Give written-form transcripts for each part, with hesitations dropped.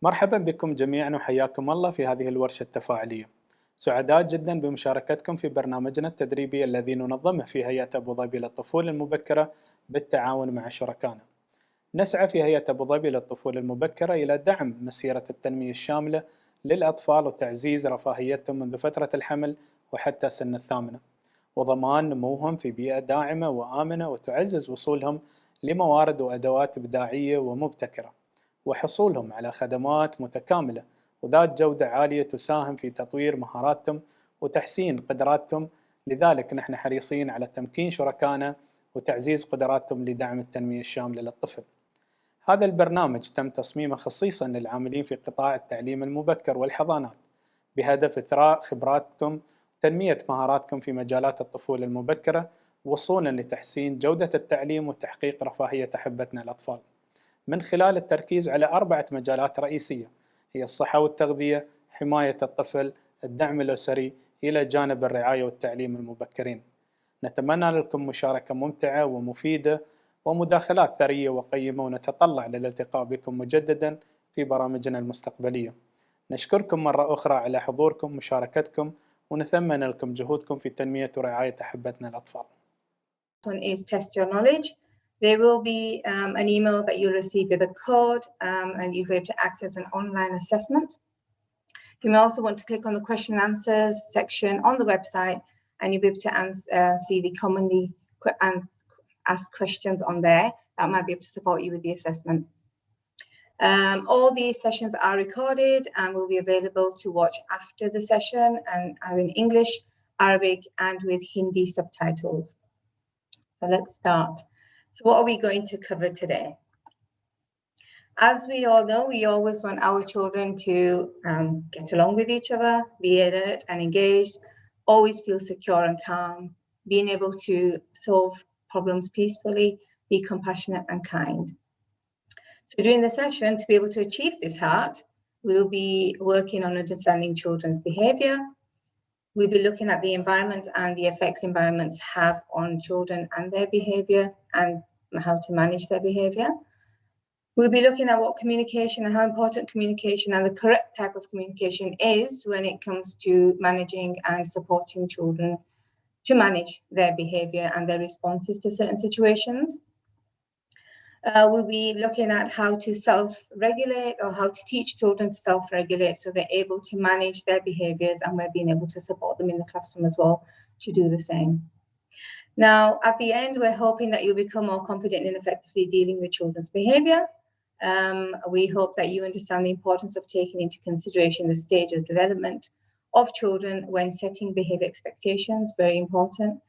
مرحبا بكم جميعا وحياكم الله في هذه الورشة التفاعلية. سعداء جدا بمشاركتكم في برنامجنا التدريبي الذي ننظمه في هيئة أبو ظبي للطفولة المبكرة بالتعاون مع شركائنا. نسعى في هيئة أبو ظبي للطفولة المبكرة إلى دعم مسيرة التنمية الشاملة للأطفال وتعزيز رفاهيتهم منذ فترة الحمل وحتى سن الثامنة، وضمان نموهم في بيئة داعمة وآمنة وتعزز وصولهم لموارد وأدوات إبداعية ومبتكرة، وحصولهم على خدمات متكاملة وذات جودة عالية تساهم في تطوير مهاراتهم وتحسين قدراتهم. لذلك نحن حريصين على تمكين شركائنا وتعزيز قدراتهم لدعم التنمية الشاملة للطفل. هذا البرنامج تم تصميمه خصيصا للعاملين في قطاع التعليم المبكر والحضانات بهدف إثراء خبراتكم وتنمية مهاراتكم في مجالات الطفولة المبكرة وصولا لتحسين جودة التعليم وتحقيق رفاهية أحبتنا الأطفال من خلال التركيز على 4 مجالات رئيسية هي الصحة والتغذية، حماية الطفل، الدعم الأسري، إلى جانب الرعاية والتعليم المبكرين. نتمنى لكم مشاركة ممتعة ومفيدة ومداخلات ثرية وقيمة، ونتطلع للالتقاء بكم مجددا في برامجنا المستقبلية. نشكركم مرة أخرى على حضوركم ومشاركتكم، ونثمن لكم جهودكم في تنمية ورعاية أحبتنا الأطفال. One is test your knowledge. There will be an email that you'll receive with a code and you'll be able to access an online assessment. You may also want to click on the question and answers section on the website and you'll be able to see the commonly asked questions on there that might be able to support you with the assessment. All these sessions are recorded and will be available to watch after the session and are in English, Arabic and with Hindi subtitles. So let's start. So what are we going to cover today? As we all know, we always want our children to get along with each other, be alert and engaged, always feel secure and calm, being able to solve problems peacefully, be compassionate and kind. So during the session, to be able to achieve this heart, we'll be working on understanding children's behavior. We'll be looking at the environments and the effects environments have on children and their behavior and how to manage their behavior. We'll be looking at what communication and how important communication and the correct type of communication is when it comes to managing and supporting children to manage their behavior and their responses to certain situations. We'll be looking at how to self-regulate or how to teach children to self-regulate so they're able to manage their behaviors, and we're being able to support them in the classroom as well to do the same. Now, at the end, we're hoping that you'll become more confident in effectively dealing with children's behavior. We hope that you understand the importance of taking into consideration the stage of development of children when setting behavior expectations, very important.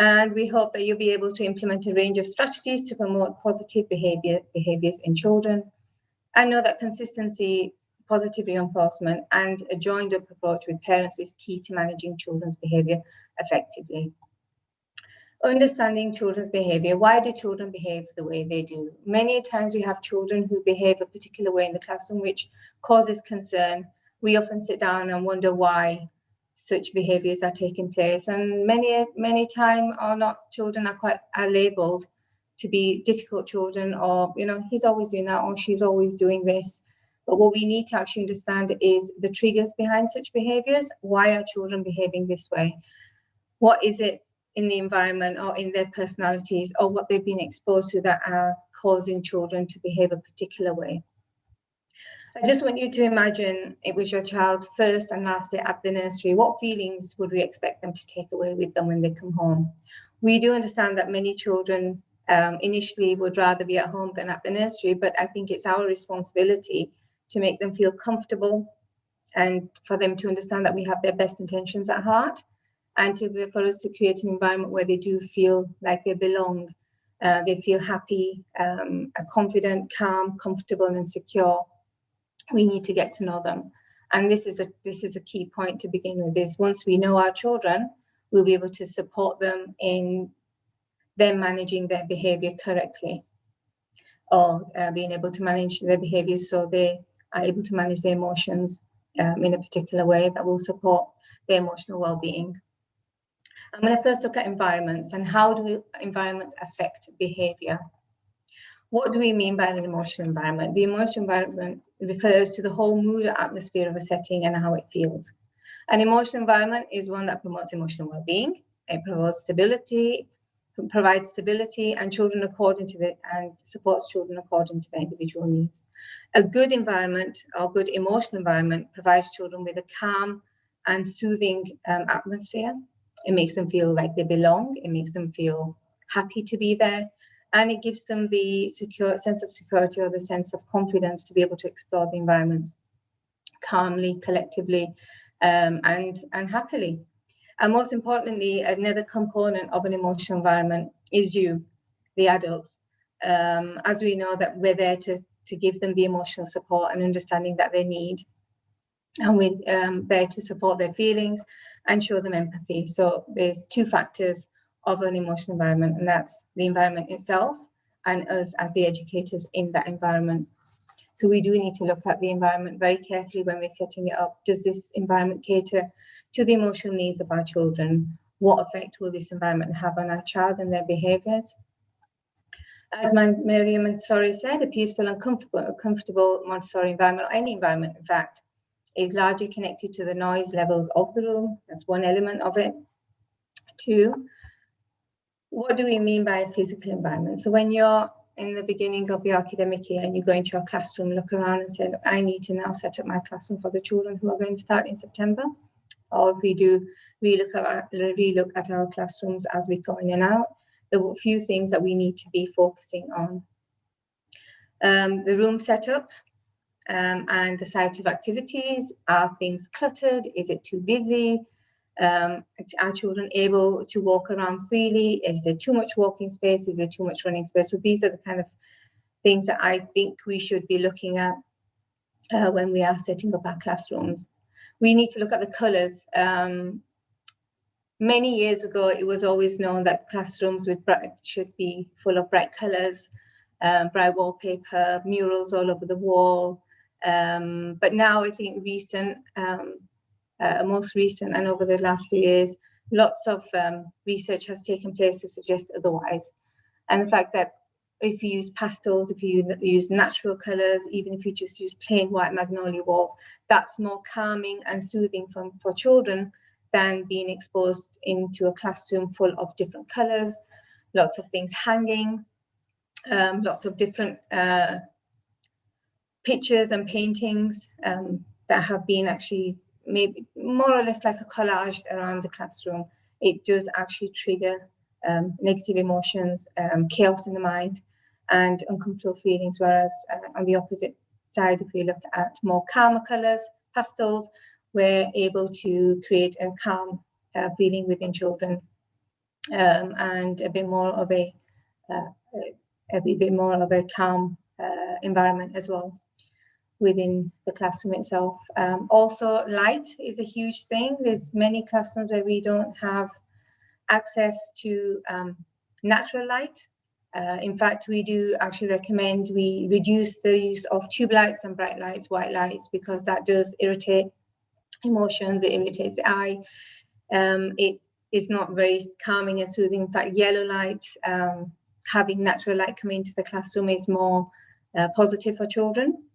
And we hope that you'll be able to implement a range of strategies to promote positive behaviors in children, and know that consistency, positive reinforcement, and a joined-up approach with parents is key to managing children's behavior effectively. Understanding children's behavior. Why do children behave the way they do? Many times we have children who behave a particular way in the classroom, which causes concern. We often sit down and wonder why such behaviors are taking place, and many time children are labeled to be difficult children, or he's always doing that or she's always doing this. But what we need to actually understand is the triggers behind such behaviors. Why are children behaving this way? What is it in the environment or in their personalities or what they've been exposed to that are causing children to behave a particular way? I just want you to imagine it was your child's first and last day at the nursery. What feelings would we expect them to take away with them when they come home? We do understand that many children initially would rather be at home than at the nursery, but I think it's our responsibility to make them feel comfortable and for them to understand that we have their best intentions at heart, and for us to create an environment where they do feel like they belong, they feel happy, confident, calm, comfortable and secure. We need to get to know them. And this is a key point to begin with, is once we know our children, we'll be able to support them in them managing their behavior correctly, or being able to manage their behavior so they are able to manage their emotions in a particular way that will support their emotional well-being. I'm going to first look at environments and how do environments affect behavior. What do we mean by an emotional environment? The emotional environment refers to the whole mood or atmosphere of a setting and how it feels. An emotional environment is one that promotes emotional well-being. It provides stability, and children and supports children according to their individual needs. A good environment or good emotional environment provides children with a calm and soothing atmosphere. It makes them feel like they belong. It makes them feel happy to be there. And it gives them the sense of security or the sense of confidence to be able to explore the environments calmly, collectively, and happily. And most importantly, another component of an emotional environment is you, the adults. As we know that we're there to give them the emotional support and understanding that they need. And we're there to support their feelings and show them empathy. So there's two factors of an emotional environment, and that's the environment itself and us as the educators in that environment. So we do need to look at the environment very carefully when we're setting it up. Does this environment cater to the emotional needs of our children? What effect will this environment have on our child and their behaviours? As Maria Montessori said, a peaceful and comfortable Montessori environment, or any environment in fact, is largely connected to the noise levels of the room. That's one element of it. Two, what do we mean by a physical environment? So when you're in the beginning of your academic year and you go into your classroom, look around and say, look, I need to now set up my classroom for the children who are going to start in September. Or if we do relook at our classrooms as we go in and out, there are a few things that we need to be focusing on. The room setup and the site of activities. Are things cluttered? Is it too busy? Are children able to walk around freely? Is there too much walking space? Is there too much running space? So these are the kind of things that I think we should be looking at when we are setting up our classrooms. We need to look at the colours. Many years ago, it was always known that classrooms should be full of bright colours, bright wallpaper, murals all over the wall. But now I think most recent and over the last few years, lots of research has taken place to suggest otherwise. And the fact that if you use pastels, if you use natural colours, even if you just use plain white magnolia walls, that's more calming and soothing for children than being exposed into a classroom full of different colours, lots of things hanging, lots of different pictures and paintings that have been actually maybe more or less like a collage around the classroom. It does actually trigger negative emotions, chaos in the mind, and uncomfortable feelings. Whereas on the opposite side, if we look at more calmer colours, pastels, we're able to create a calm feeling within children and a bit more of a calm environment as well within the classroom itself. Also, light is a huge thing. There's many classrooms where we don't have access to natural light. In fact, we do actually recommend we reduce the use of tube lights and bright lights, white lights, because that does irritate emotions, it irritates the eye. It is not very calming and soothing. In fact, yellow lights, having natural light come into the classroom is more positive for children.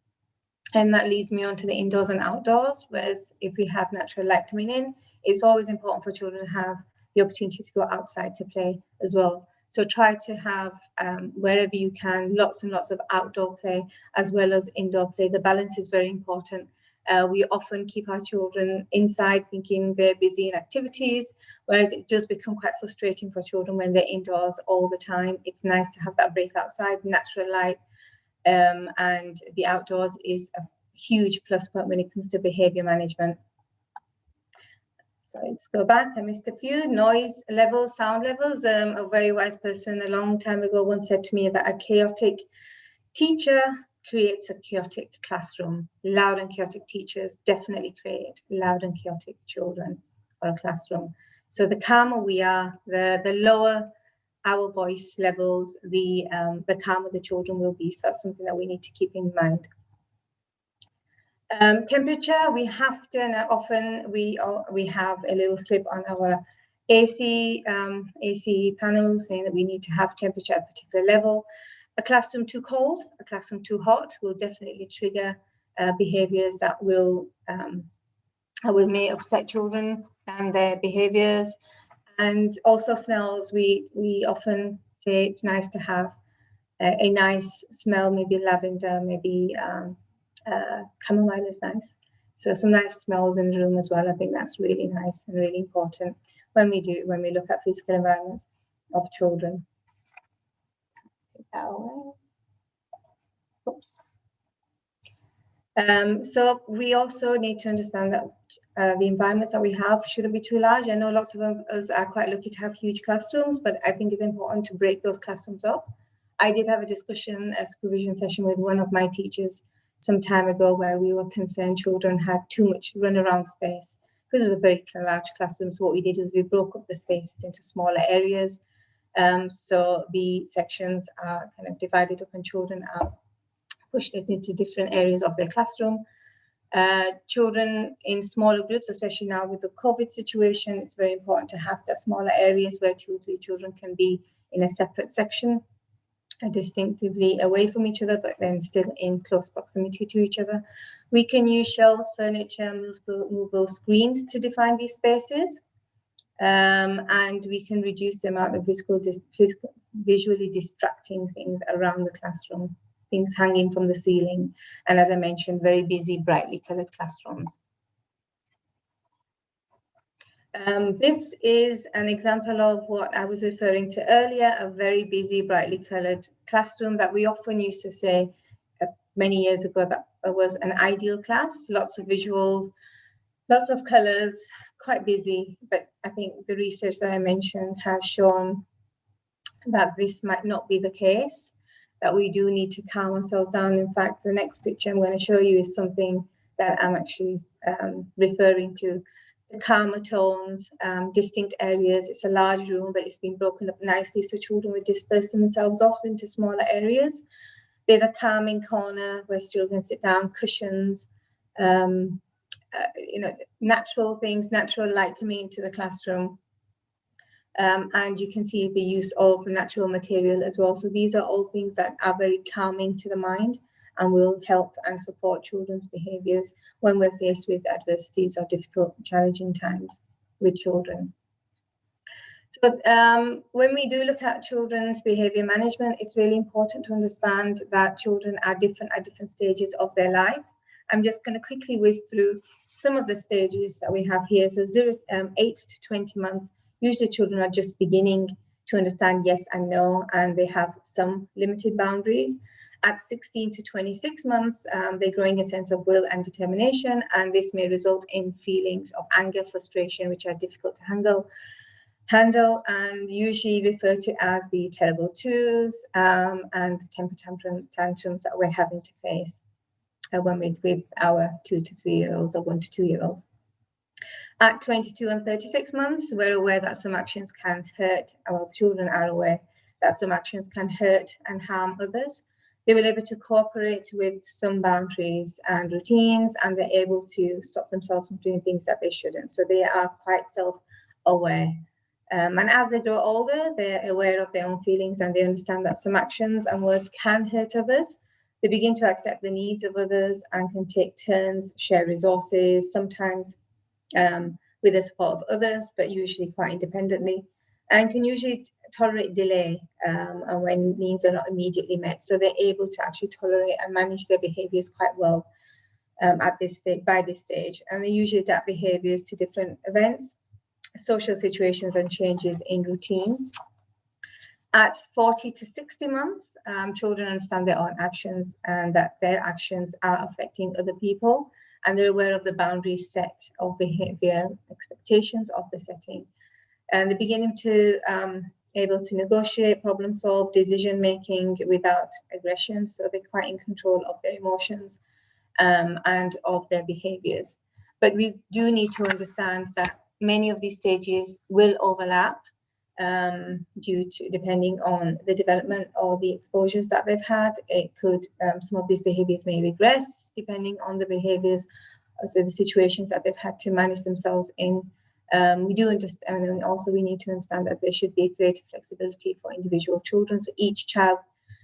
And that leads me on to the indoors and outdoors, whereas if we have natural light coming in, it's always important for children to have the opportunity to go outside to play as well. So try to have, wherever you can, lots and lots of outdoor play as well as indoor play. The balance is very important. We often keep our children inside thinking they're busy in activities, whereas it does become quite frustrating for children when they're indoors all the time. It's nice to have that break outside, natural light, and the outdoors is a huge plus point when it comes to behavior management. So let's go back. I missed a few. Noise levels, sound levels. A very wise person a long time ago once said to me that a chaotic teacher creates a chaotic classroom. Loud and chaotic teachers definitely create loud and chaotic children or a classroom. So the calmer we are, the lower our voice levels, the calmer the children will be. So that's something that we need to keep in mind. Temperature, we have to, and often we have a little slip on our AC panels saying that we need to have temperature at a particular level. A classroom too cold, a classroom too hot will definitely trigger behaviors that may upset children and their behaviors. And also smells, we often say it's nice to have a nice smell, maybe lavender, maybe chamomile is nice. So some nice smells in the room as well. I think that's really nice and really important when we look at physical environments of children. Take that away. Oops. So we also need to understand that the environments that we have shouldn't be too large. I know lots of us are quite lucky to have huge classrooms, but I think it's important to break those classrooms up. I did have a supervision session with one of my teachers some time ago where we were concerned children had too much runaround space. Because it was a very large classroom, so what we did was we broke up the spaces into smaller areas. So the sections are kind of divided up and children are pushed into different areas of their classroom. Children in smaller groups, especially now with the COVID situation, it's very important to have that smaller areas where 2 or 3 children can be in a separate section, distinctively away from each other, but then still in close proximity to each other. We can use shelves, furniture, movable screens to define these spaces. And we can reduce the amount of visually distracting things around the classroom, things hanging from the ceiling, and as I mentioned, very busy, brightly colored classrooms. This is an example of what I was referring to earlier, a very busy, brightly colored classroom that we often used to say many years ago that was an ideal class, lots of visuals, lots of colors, quite busy. But I think the research that I mentioned has shown that this might not be the case, that we do need to calm ourselves down. In fact, the next picture I'm going to show you is something that I'm actually referring to. The calmer tones, distinct areas. It's a large room, but it's been broken up nicely so children will disperse themselves off into smaller areas. There's a calming corner where children sit down, cushions, natural things, natural light coming into the classroom. And you can see the use of natural material as well. So these are all things that are very calming to the mind and will help and support children's behaviours when we're faced with adversities or difficult, challenging times with children. So when we do look at children's behaviour management, it's really important to understand that children are different at different stages of their life. I'm just going to quickly whiz through some of the stages that we have here. So 8 to 20 months, usually children are just beginning to understand yes and no, and they have some limited boundaries. At 16 to 26 months, they're growing a sense of will and determination, and this may result in feelings of anger, frustration, which are difficult to handle and usually referred to as the terrible twos and temper tantrums that we're having to face when we're with our 2 to 3 year olds or 1 to 2 year olds. At 22 and 36 months, we're aware that some actions can hurt, well, children are aware that some actions can hurt and harm others. They will be able to cooperate with some boundaries and routines, and they're able to stop themselves from doing things that they shouldn't. So they are quite self-aware. And as they grow older, they're aware of their own feelings and they understand that some actions and words can hurt others. They begin to accept the needs of others and can take turns, share resources, sometimes with the support of others, but usually quite independently, and can usually tolerate delay and when needs are not immediately met. So they're able to actually tolerate and manage their behaviours quite well at this stage, by this stage. And they usually adapt behaviours to different events, social situations and changes in routine. At 40 to 60 months, children understand their own actions and that their actions are affecting other people, and they're aware of the boundaries set of behavior, expectations of the setting. And they're beginning to able to negotiate, problem solve, decision making without aggression. So they're quite in control of their emotions and of their behaviors. But we do need to understand that many of these stages will overlap due to, depending on the development or the exposures that they've had. It could, some of these behaviors may regress depending on the behaviors, so the situations that they've had to manage themselves in. We do understand, and also we need to understand that there should be greater flexibility for individual children. So each child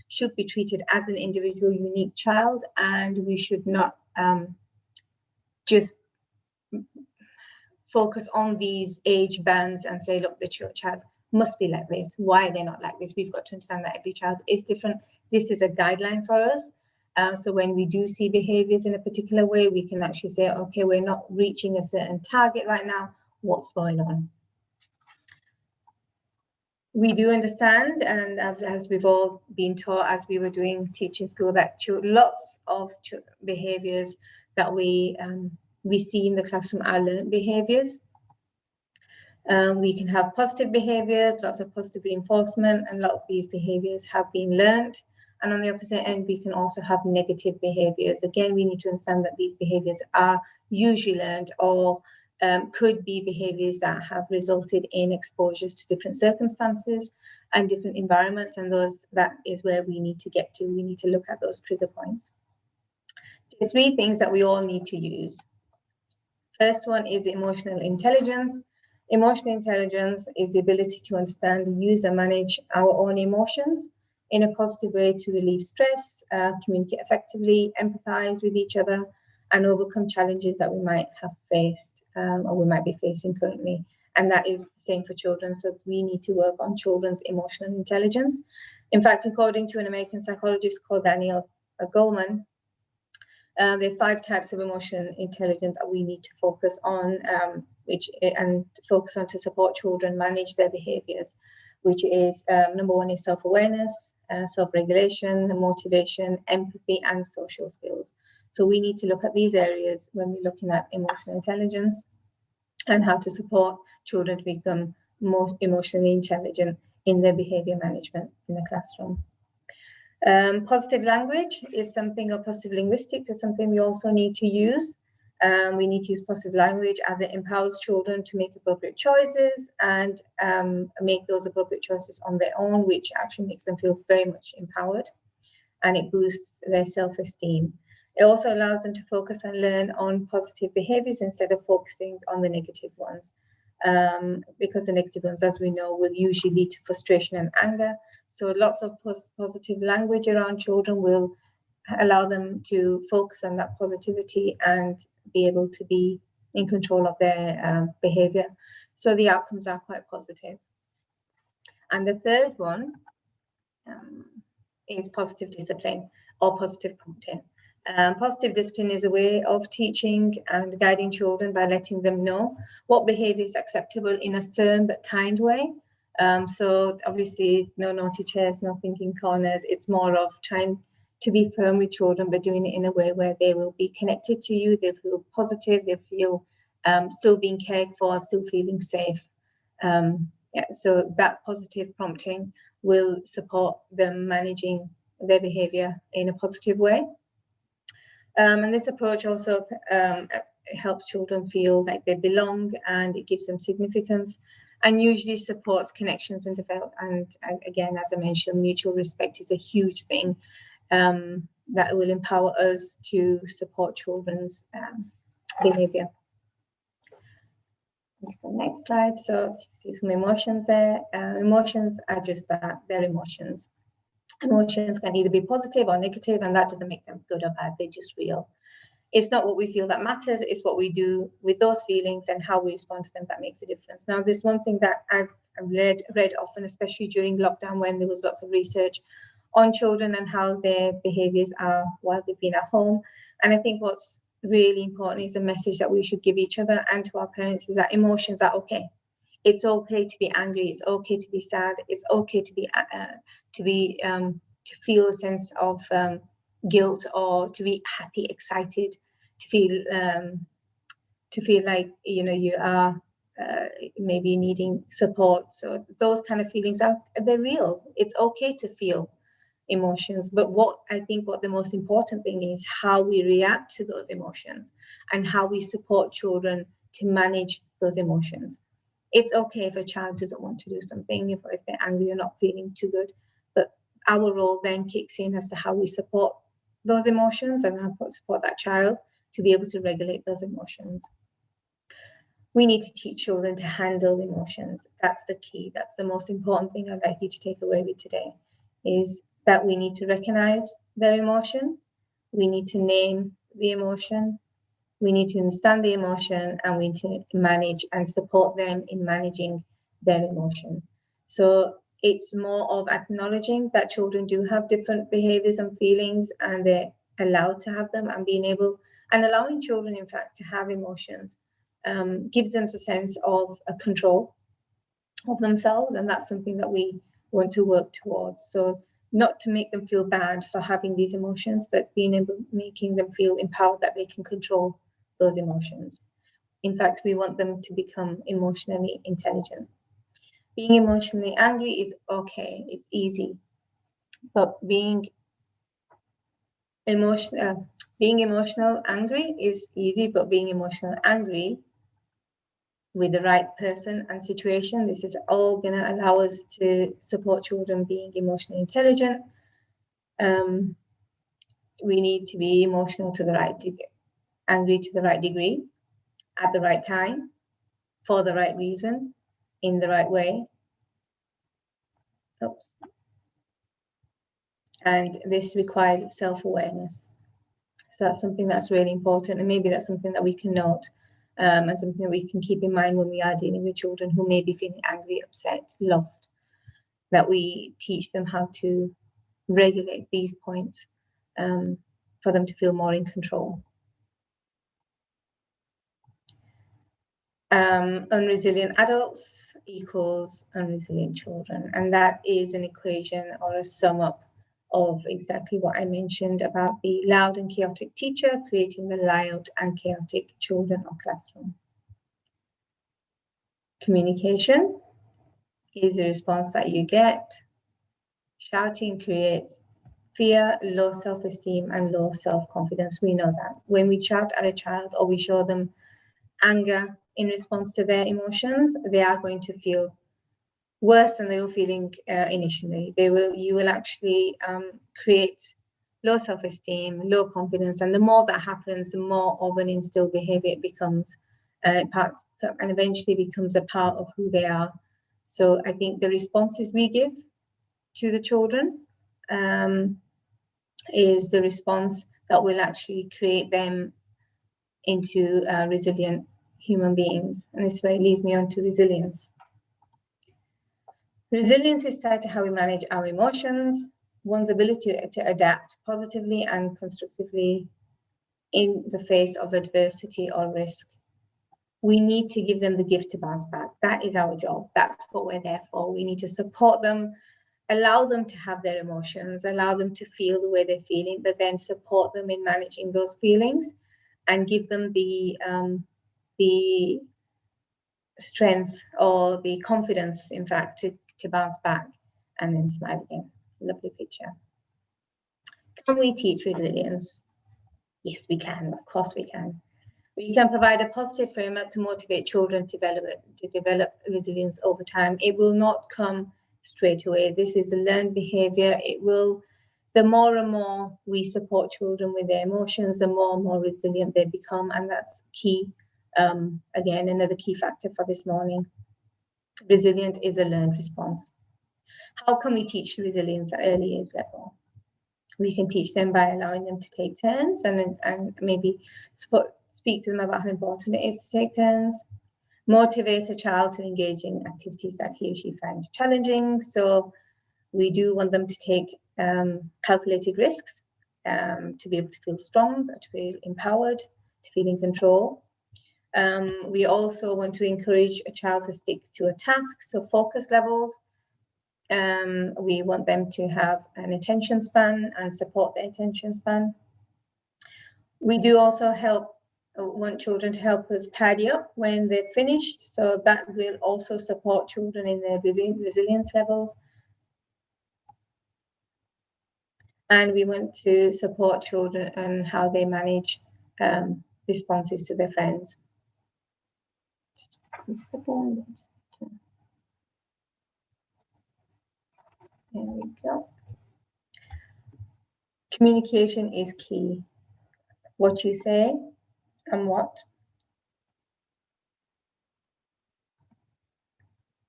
should be treated as an individual, unique child, and we should not just focus on these age bands and say, look, the child must be like this. Why are they not like this? We've got to understand that every child is different. This is a guideline for us. So when we do see behaviors in a particular way, we can actually say, okay, we're not reaching a certain target right now. What's going on? We do understand, and as we've all been taught as we were doing teaching school, that lots of behaviors that we see in the classroom are learned behaviors. We can have positive behaviors, lots of positive reinforcement, and a lot of these behaviors have been learned. And on the opposite end, we can also have negative behaviors. Again, we need to understand that these behaviors are usually learned, or could be behaviors that have resulted in exposures to different circumstances and different environments. And that is where we need to get to. We need to look at those trigger points. So the three things that we all need to use. First one is emotional intelligence. Emotional intelligence is the ability to understand, use, and manage our own emotions in a positive way to relieve stress, communicate effectively, empathize with each other, and overcome challenges that we might have faced or we might be facing currently. And that is the same for children. So we need to work on children's emotional intelligence. In fact, according to an American psychologist called Daniel Goleman, there are 5 types of emotional intelligence that we need to focus on, to support children manage their behaviors, which is number 1 is self-awareness, self-regulation, motivation, empathy, and social skills. So we need to look at these areas when we're looking at emotional intelligence and how to support children to become more emotionally intelligent in their behavior management in the classroom. Positive language is something, or positive linguistics is something we also need to use. We need to use positive language as it empowers children to make appropriate choices and make those appropriate choices on their own, which actually makes them feel very much empowered, and it boosts their self-esteem. It also allows them to focus and learn on positive behaviors instead of focusing on the negative ones, because the negative ones, as we know, will usually lead to frustration and anger. So lots of positive language around children will allow them to focus on that positivity and be able to be in control of their behavior. So the outcomes are quite positive. And the third one is positive discipline or positive prompting. Positive discipline is a way of teaching and guiding children by letting them know what behavior is acceptable in a firm but kind way. So obviously, no naughty chairs, no thinking corners. It's more of trying to be firm with children, but doing it in a way where they will be connected to you, they feel positive, they feel still being cared for, still feeling safe. So that positive prompting will support them managing their behavior in a positive way. And this approach also helps children feel like they belong, and it gives them significance, and usually supports connections and develop. And again, as I mentioned, mutual respect is a huge thing that will empower us to support children's behavior. The next slide. So you see some emotions there. Emotions are just that, they're emotions. Emotions can either be positive or negative, and that doesn't make them good or bad. They're just real. It's not what we feel that matters. It's what we do with those feelings and how we respond to them that makes a difference. Now, there's one thing that I've read often, especially during lockdown, when there was lots of research on children and how their behaviors are while they've been at home. And I think what's really important is a message that we should give each other and to our parents is that emotions are okay. It's okay to be angry. It's okay to be sad. It's okay to feel a sense of guilt, or to be happy, excited, to feel like you are maybe needing support. So those kind of feelings they're real. It's okay to feel emotions, but what the most important thing is how we react to those emotions and how we support children to manage those emotions. It's okay if a child doesn't want to do something, if they're angry or not feeling too good, but our role then kicks in as to how we support those emotions and how we support that child to be able to regulate those emotions. We need to teach children to handle emotions. That's the key. That's the most important thing I'd like you to take away with today, is that we need to recognize their emotion. We need to name the emotion, we need to understand the emotion, and we need to manage and support them in managing their emotion. So it's more of acknowledging that children do have different behaviors and feelings, and they're allowed to have them, and being able and allowing children, in fact, to have emotions gives them a sense of a control of themselves, and that's something that we want to work towards. So not to make them feel bad for having these emotions, but making them feel empowered that they can control those emotions. In fact, we want them to become emotionally intelligent. Being emotionally angry is okay, it's easy, but being emotional angry is easy, but being emotional angry with the right person and situation, this is all going to allow us to support children being emotionally intelligent. We need to be emotional to the right degree, angry to the right degree, at the right time, for the right reason, in the right way. Oops. And this requires self-awareness. So that's something that's really important, and maybe that's something that we can note, and something that we can keep in mind when we are dealing with children who may be feeling angry, upset, lost, that we teach them how to regulate these points for them to feel more in control. Unresilient adults equals unresilient children, and that is an equation or a sum up of exactly what I mentioned about the loud and chaotic teacher creating the loud and chaotic children or classroom. Communication is the response that you get. Shouting creates fear, low self-esteem, and low self-confidence. We know that. When we shout at a child or we show them anger in response to their emotions, they are going to feel worse than they were feeling initially. You will actually create low self-esteem, low confidence, and the more that happens, the more of an instilled behavior it becomes, and eventually becomes a part of who they are. So I think the responses we give to the children is the response that will actually create them into resilient human beings. And this way leads me on to resilience. Resilience is tied to how we manage our emotions, one's ability to adapt positively and constructively in the face of adversity or risk. We need to give them the gift to bounce back. That is our job. That's what we're there for. We need to support them, allow them to have their emotions, allow them to feel the way they're feeling, but then support them in managing those feelings and give them the strength or the confidence, in fact, to bounce back and then smile again. Lovely picture. Can we teach resilience? Yes, we can. Of course we can. We can provide a positive framework to motivate children to develop resilience over time. It will not come straight away. This is a learned behavior. The more and more we support children with their emotions, the more and more resilient they become, and that's key. Again, another key factor for this morning. Resilient is a learned response. How can we teach resilience at early age level? We can teach them by allowing them to take turns and maybe speak to them about how important it is to take turns. Motivate a child to engage in activities that he or she finds challenging. So we do want them to take calculated risks, to be able to feel strong, to feel empowered, to feel in control. We also want to encourage a child to stick to a task, so focus levels. We want them to have an attention span and support their attention span. We do also want children to help us tidy up when they're finished, so that will also support children in their resilience levels. And we want to support children and how they manage responses to their friends. Just a second. There we go. Communication is key. What you say and what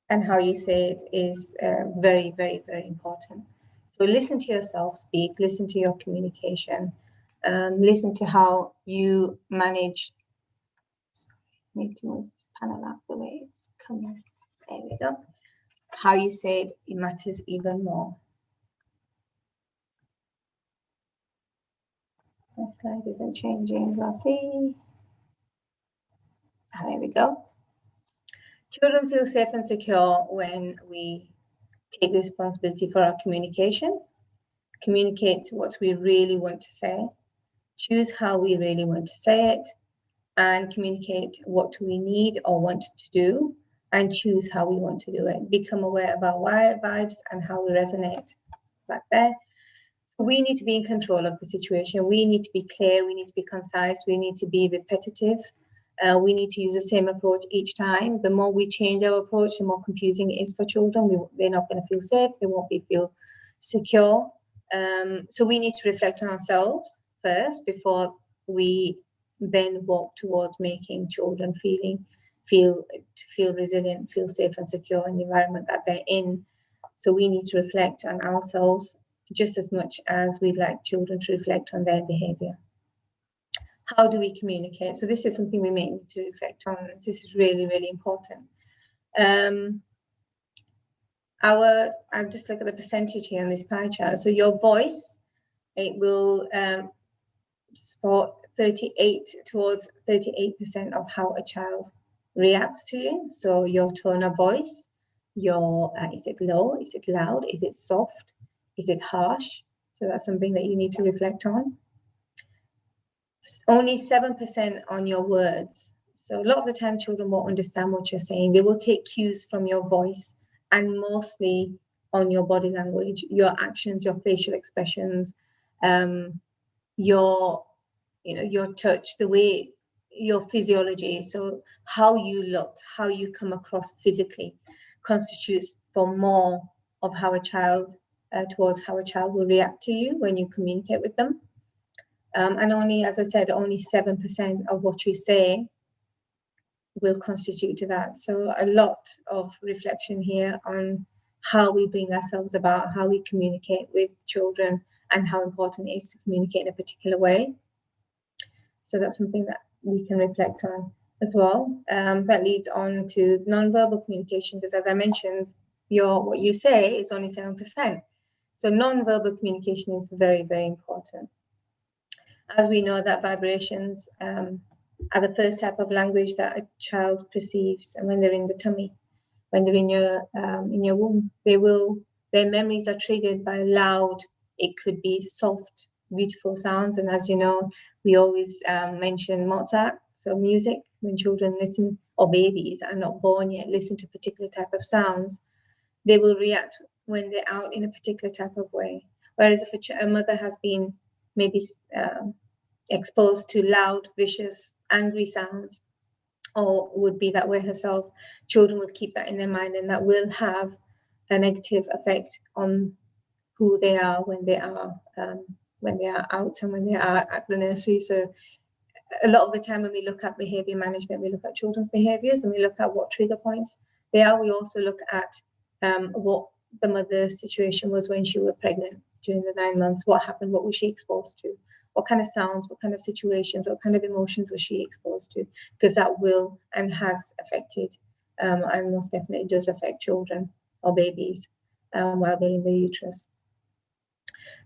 and how you say it is very, very, very important. So listen to yourself speak, listen to your communication, Listen to how you manage. Need to move this panel out the way it's coming. There we go. How you say it matters even more. My slide isn't changing, Rafi. There we go. Children feel safe and secure when we take responsibility for our communication, communicate what we really want to say, choose how we really want to say it, and communicate what we need or want to do, and choose how we want to do it. Become aware of our vibes and how we resonate. Back there. So we need to be in control of the situation. We need to be clear. We need to be concise. We need to be repetitive. We need to use the same approach each time. The more we change our approach, the more confusing it is for children. They're not going to feel safe. They won't feel secure. So we need to reflect on ourselves first before we then walk towards making children feel resilient, feel safe and secure in the environment that they're in. So we need to reflect on ourselves just as much as we'd like children to reflect on their behavior. How do we communicate? So this is something we may need to reflect on. This is really, really important. I'll just look at the percentage here on this pie chart. So your voice, it will support 38% of how a child reacts to you. So your tone of voice, is it low? Is it loud? Is it soft? Is it harsh? So that's something that you need to reflect on. Only 7% on your words. So a lot of the time children won't understand what you're saying. They will take cues from your voice and mostly on your body language, your actions, your facial expressions, your touch, the way, your physiology. So how you look, how you come across physically constitutes for more of how a child, towards how a child will react to you when you communicate with them. And only, as I said, only 7% of what you say will constitute to that. So a lot of reflection here on how we bring ourselves about, how we communicate with children, and how important it is to communicate in a particular way. So that's something that we can reflect on as well. That leads on to non-verbal communication, because as I mentioned, what you say is only 7%. So non-verbal communication is very, very important. As we know that vibrations are the first type of language that a child perceives, and when they're in the tummy, when they're in your womb, their memories are triggered by loud, it could be soft, beautiful sounds. And as you know, we always mention Mozart. So music, when children listen, or babies are not born yet, listen to particular type of sounds, they will react when they're out in a particular type of way. Whereas if a mother has been maybe exposed to loud, vicious, angry sounds, or would be that way herself, children will keep that in their mind, and that will have a negative effect on who they are when they are out and when they are at the nursery. So a lot of the time when we look at behavior management, we look at children's behaviors and we look at what trigger points they are. We also look at what the mother's situation was when she was pregnant during the 9 months. What happened? What was she exposed to? What kind of sounds, what kind of situations, what kind of emotions was she exposed to? Because that will and has affected, and most definitely does affect children or babies while they're in the uterus.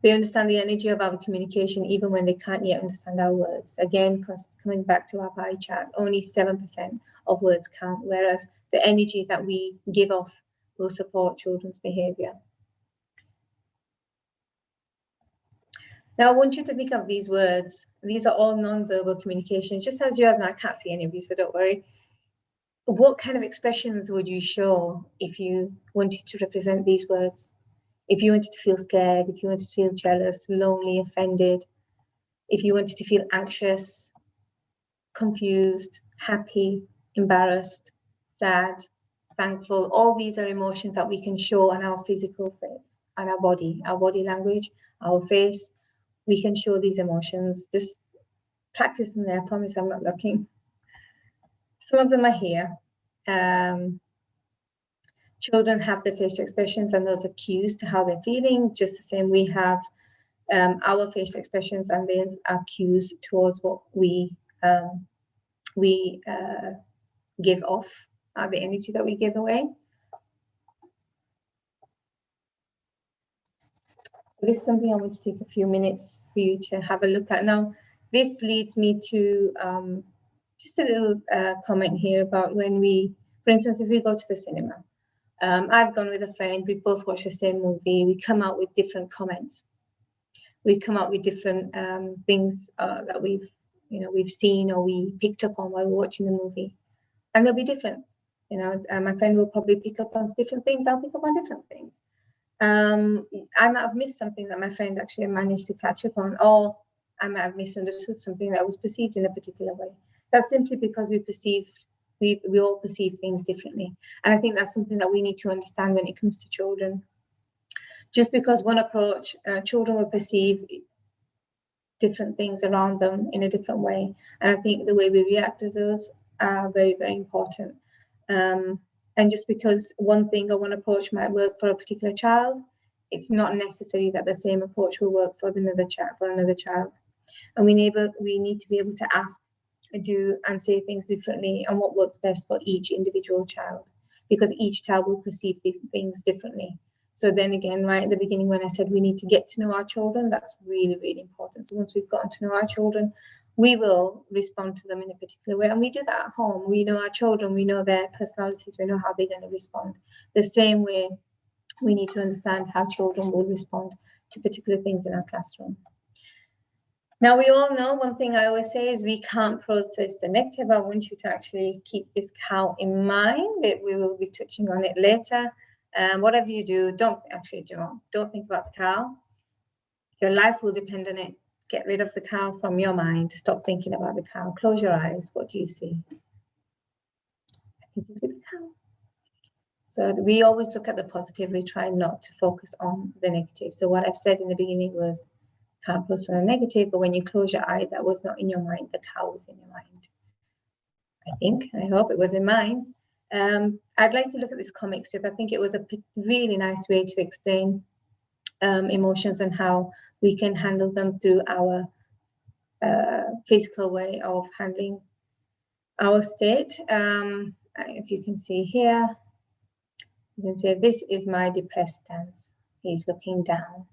They understand the energy of our communication even when they can't yet understand our words. Again, coming back to our pie chart, only 7% of words count, whereas the energy that we give off will support children's behavior. Now, I want you to think of these words. These are all non-verbal communications, just as you, as I can't see any of you, so don't worry. What kind of expressions would you show if you wanted to represent these words? If you wanted to feel scared, if you wanted to feel jealous, lonely, offended, if you wanted to feel anxious, confused, happy, embarrassed, sad, thankful, all these are emotions that we can show on our physical face, on our body language, our face. We can show these emotions. Just practice them there. I promise I'm not looking. Some of them are here. Children have their facial expressions, and those are cues to how they're feeling. Just the same, we have Our facial expressions and theirs are cues towards what we give off, the energy that we give away. So this is something I want to take a few minutes for you to have a look at. Now, this leads me to just a little comment here about when we, for instance, if we go to the cinema, I've gone with a friend, we've both watched the same movie, we come out with different comments. We come out with different things that we've seen or we picked up on while we're watching the movie. And they'll be different. My friend will probably pick up on different things, I'll pick up on different things. I might have missed something that my friend actually managed to catch up on, or I might have misunderstood something that was perceived in a particular way. That's simply because we all perceive things differently. And I think that's something that we need to understand when it comes to children. Just because one approach, children will perceive different things around them in a different way. And I think the way we react to those are very, very important. And just because one thing or one approach might work for a particular child, it's not necessary that the same approach will work for another child. And we need to be able to ask, do, and say things differently and what works best for each individual child, because each child will perceive these things differently. So then again, right at the beginning when I said we need to get to know our children, that's really, really important. So once we've gotten to know our children, we will respond to them in a particular way. And we do that at home. We know our children, we know their personalities, we know how they're going to respond. The same way we need to understand how children will respond to particular things in our classroom. Now, we all know one thing I always say is we can't process the negative. I want you to actually keep this cow in mind. We will be touching on it later. Whatever you do, don't think about the cow. Your life will depend on it. Get rid of the cow from your mind. Stop thinking about the cow. Close your eyes. What do you see? I think you see the cow. So we always look at the positive. We try not to focus on the negative. So what I've said in the beginning was can't focus on the negative, but when you close your eye, that was not in your mind. The cow was in your mind. I hope it was in mine. I'd like to look at this comic strip. I think it was a really nice way to explain emotions and how we can handle them through our physical way of handling our state. If you can see here, you can say, this is my depressed stance. He's looking down.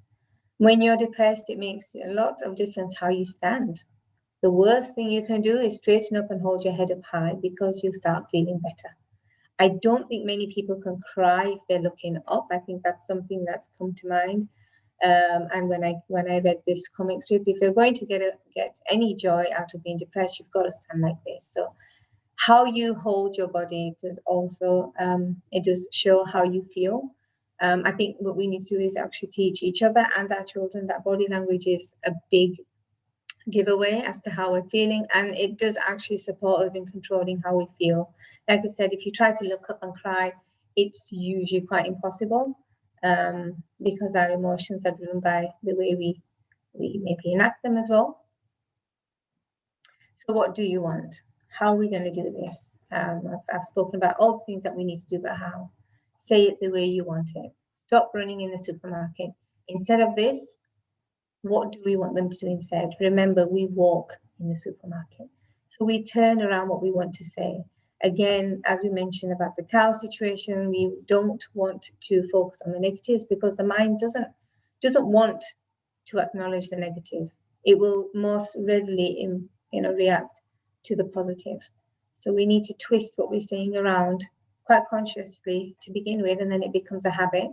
When you're depressed, it makes a lot of difference how you stand. The worst thing you can do is straighten up and hold your head up high, because you start feeling better. I don't think many people can cry if they're looking up. I think that's something that's come to mind. And when I read this comic strip, if you're going to get any joy out of being depressed, you've got to stand like this. So how you hold your body does also, it does show how you feel. I think what we need to do is actually teach each other and our children that body language is a big giveaway as to how we're feeling, and it does actually support us in controlling how we feel. Like I said, if you try to look up and cry, it's usually quite impossible, because our emotions are driven by the way we maybe enact them as well. So what do you want? How are we going to do this? I've spoken about all the things that we need to do, but how? Say it the way you want it. Stop running in the supermarket. Instead of this, what do we want them to do instead? Remember, we walk in the supermarket. So we turn around what we want to say. Again, as we mentioned about the cow situation, we don't want to focus on the negatives, because the mind doesn't want to acknowledge the negative. It will most readily react to the positive. So we need to twist what we're saying around quite consciously to begin with, and then it becomes a habit.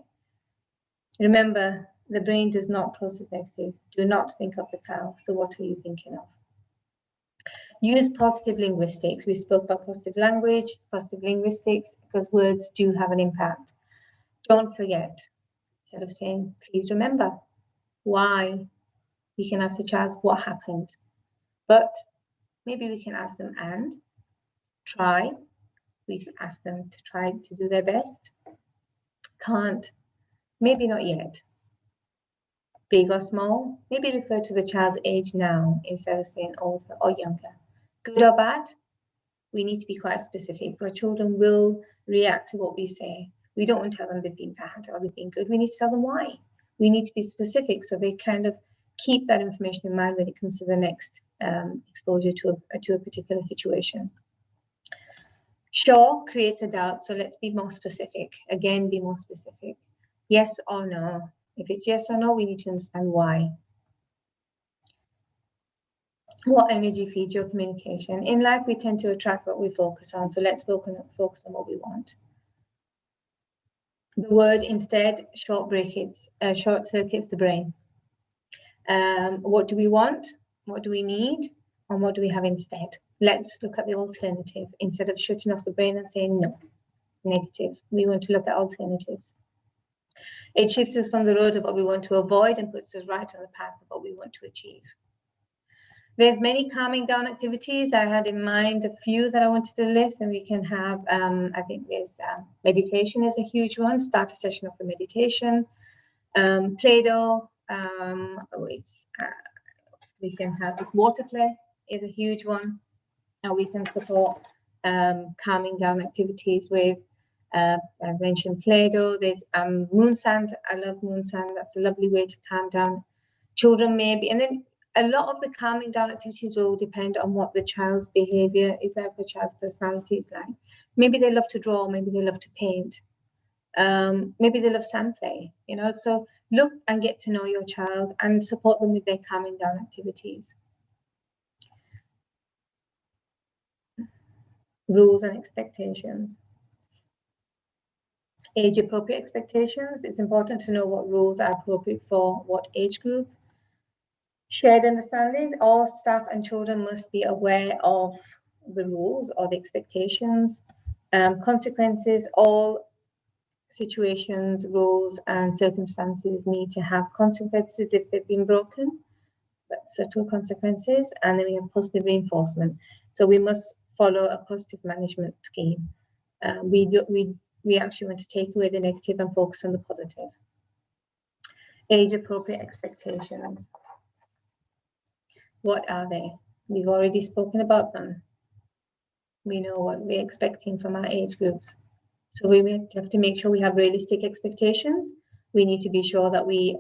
Remember, the brain does not process negative. Do not think of the cow. So what are you thinking of? Use positive linguistics. We spoke about positive language, positive linguistics, because words do have an impact. Don't forget, instead of saying, please remember, why, we can ask the child what happened. But maybe we can ask them and try. We can ask them to try to do their best. Can't. Maybe not yet. Big or small, maybe refer to the child's age now instead of saying older or younger. Good or bad, we need to be quite specific, because children will react to what we say. We don't want to tell them they've been bad or they've been good. We need to tell them why. We need to be specific so they kind of keep that information in mind when it comes to the next exposure to a particular situation. Sure creates a doubt, so let's be more specific. Again, be more specific. Yes or no. If it's yes or no, we need to understand why. What energy feeds your communication? In life, we tend to attract what we focus on, so let's focus on what we want. The word instead short circuits the brain. What do we want? What do we need? And what do we have instead? Let's look at the alternative instead of shutting off the brain and saying no, negative. We want to look at alternatives. It shifts us from the road of what we want to avoid and puts us right on the path of what we want to achieve. There's many calming down activities. I had in mind a few that I wanted to list, and we can have, I think there's meditation is a huge one. Start a session of the meditation. Play-Doh, we can have this water play is a huge one. And we can support calming down activities with, I mentioned Play-Doh. There's moon sand. I love moon sand. That's a lovely way to calm down children maybe. And then a lot of the calming down activities will depend on what the child's behavior is like, the child's personality is like. Maybe they love to draw, maybe they love to paint. Maybe they love sand play, so look and get to know your child and support them with their calming down activities. Rules and expectations. Age appropriate expectations. It's important to know what rules are appropriate for what age group. Shared understanding. All staff and children must be aware of the rules or the expectations. Consequences. All situations, rules, and circumstances need to have consequences if they've been broken. That's subtle consequences. And then we have positive reinforcement. So we must follow a positive management scheme. We actually want to take away the negative and focus on the positive. Age appropriate expectations. What are they? We've already spoken about them. We know what we're expecting from our age groups. So we have to make sure we have realistic expectations. We need to be sure that we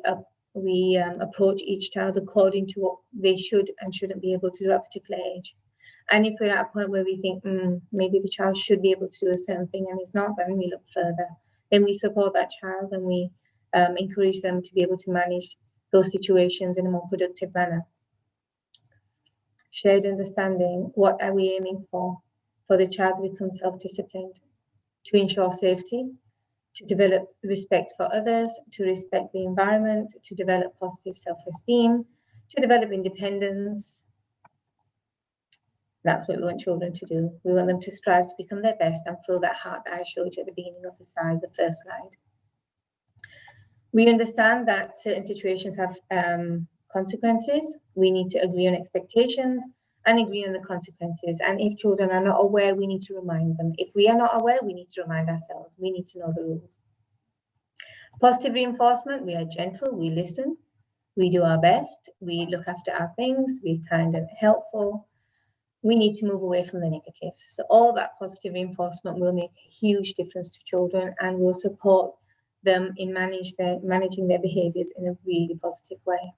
approach each child according to what they should and shouldn't be able to do at a particular age. And if we're at a point where we think maybe the child should be able to do a certain thing and it's not, then we look further. Then we support that child and we encourage them to be able to manage those situations in a more productive manner. Shared understanding. What are we aiming for? For the child to become self-disciplined, to ensure safety, to develop respect for others, to respect the environment, to develop positive self-esteem, to develop independence. That's what we want children to do. We want them to strive to become their best and fill that heart that I showed you at the beginning of the first slide. We understand that certain situations have consequences. We need to agree on expectations and agree on the consequences. And if children are not aware, we need to remind them. If we are not aware, we need to remind ourselves. We need to know the rules. Positive reinforcement. We are gentle. We listen. We do our best. We look after our things. We're kind and helpful. We need to move away from the negative. So all that positive reinforcement will make a huge difference to children and will support them in managing their behaviors in a really positive way.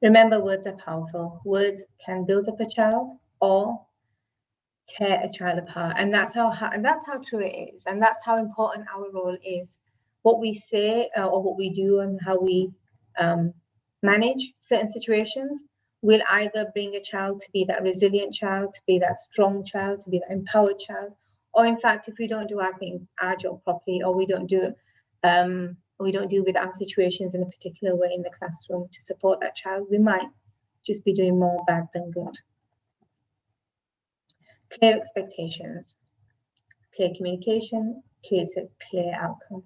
Remember, words are powerful. Words can build up a child or tear a child apart. And that's how true it is. And that's how important our role is. What we say or what we do and how we manage certain situations will either bring a child to be that resilient child, to be that strong child, to be that empowered child, or in fact, if we don't do our job properly, or we don't deal with our situations in a particular way in the classroom to support that child, we might just be doing more bad than good. Clear expectations. Clear communication creates a clear outcome.